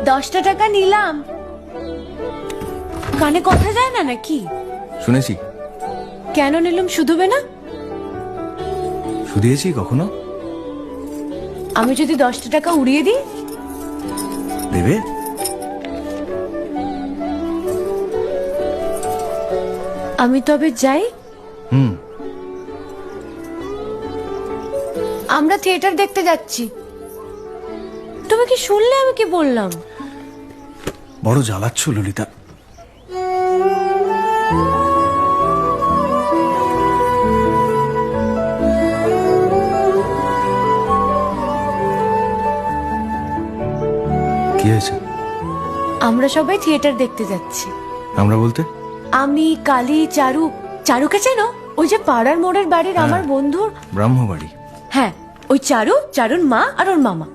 10টা টাকা নিলাম। কানে কথা যায় না নাকি? শুনেছি। কেন নিলাম? শুধুবে না? শুধিয়েছি কখনো? আমি যদি 10টা টাকা উড়িয়ে দিই? দেবে? আমি তবে যাই। আমরা থিয়েটার দেখতে যাচ্ছি। তুমি কি শুনলে আমি কি বললাম? বড় জ্বালাচ্ছ ললিতা। কি হয়েছে? আমরা সবাই থিয়েটার দেখতে যাচ্ছি। আমরা বলতে? আমি, কালী, চারু। চারুকে চেনো? ওই যে পাড়ার মোড়ের বাড়ির আমার বন্ধুর ব্রাহ্মবাড়ি। হ্যাঁ, ওই চারু, চারুর মা আর ওর মামা।